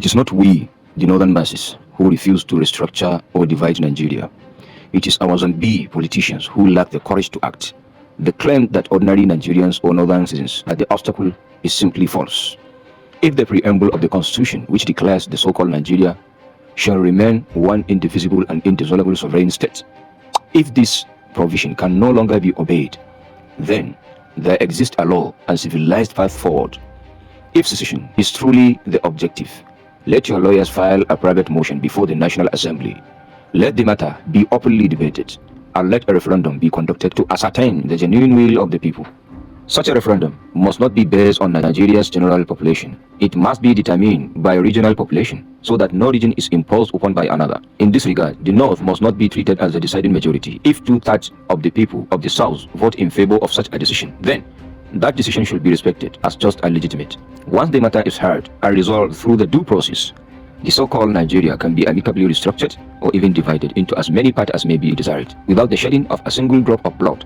It is not we, the northern masses, who refuse to restructure or divide Nigeria. It is our zombie politicians who lack the courage to act. The claim that ordinary Nigerians or northern citizens are the obstacle is simply false. If the preamble of the Constitution, which declares the so-called Nigeria, shall remain one indivisible and indissoluble sovereign state, if this provision can no longer be obeyed, then there exists a law and civilized path forward. If secession is truly the objective, let your lawyers file a private motion before the National Assembly. Let the matter be openly debated, and let a referendum be conducted to ascertain the genuine will of the people. Such a referendum must not be based on Nigeria's general population. It must be determined by regional population, so that no region is imposed upon by another. In this regard, the North must not be treated as the deciding majority. If 2/3 of the people of the South vote in favor of such a decision, then that decision should be respected as just and legitimate. Once the matter is heard and resolved through the due process, the so-called Nigeria can be amicably restructured or even divided into as many parts as may be desired, without the shedding of a single drop of blood.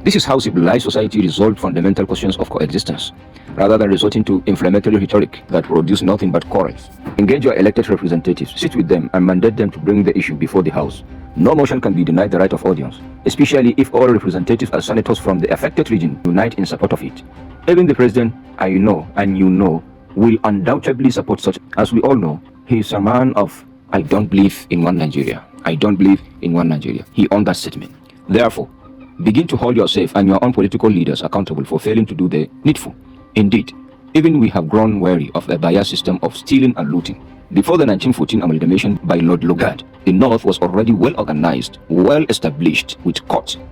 This is how civilized society resolves fundamental questions of coexistence, rather than resorting to inflammatory rhetoric that produce nothing but quarrels. Engage your elected representatives, sit with them and mandate them to bring the issue before the House. No motion can be denied the right of audience, especially if all representatives and senators from the affected region unite in support of it. Even the president, I know and you know, will undoubtedly support such. As we all know, he is a man of, I don't believe in one Nigeria. I don't believe in one Nigeria. He owned that statement. Therefore, begin to hold yourself and your own political leaders accountable for failing to do the needful. Indeed, even we have grown weary of a biased system of stealing and looting. Before the 1914 amalgamation by Lord Lugard, the North was already well organized, well established with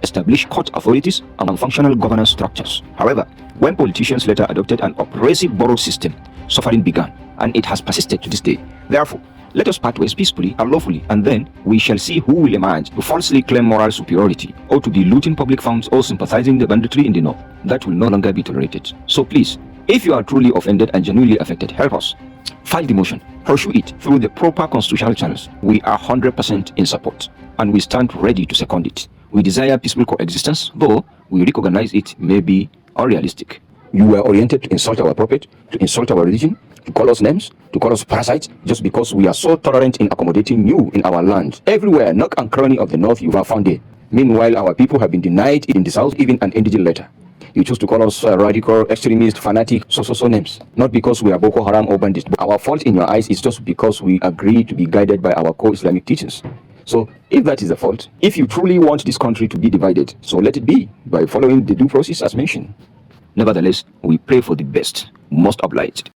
established court authorities and functional governance structures. However, when politicians later adopted an oppressive borough system, suffering began, and it has persisted to this day. Therefore, let us part ways peacefully and lawfully, and then we shall see who will emerge to falsely claim moral superiority, or to be looting public funds or sympathizing the banditry in the North. That will no longer be tolerated. So please, if you are truly offended and genuinely affected, help us. File the motion, pursue it through the proper constitutional channels. We are 100% in support, and we stand ready to second it. We desire peaceful coexistence, though we recognize it may be unrealistic. You were oriented to insult our prophet, to insult our religion, to call us names, to call us parasites, just because we are so tolerant in accommodating you in our land. Everywhere, nook and cranny of the North, you are found there. Meanwhile, our people have been denied in the South, even an indigent letter. You choose to call us radical, extremist, fanatic, so names. Not because we are Boko Haram or bandits. But our fault in your eyes is just because we agree to be guided by our core Islamic teachings. So, if that is the fault, if you truly want this country to be divided, so let it be by following the due process as mentioned. Nevertheless, we pray for the best. Most obliged.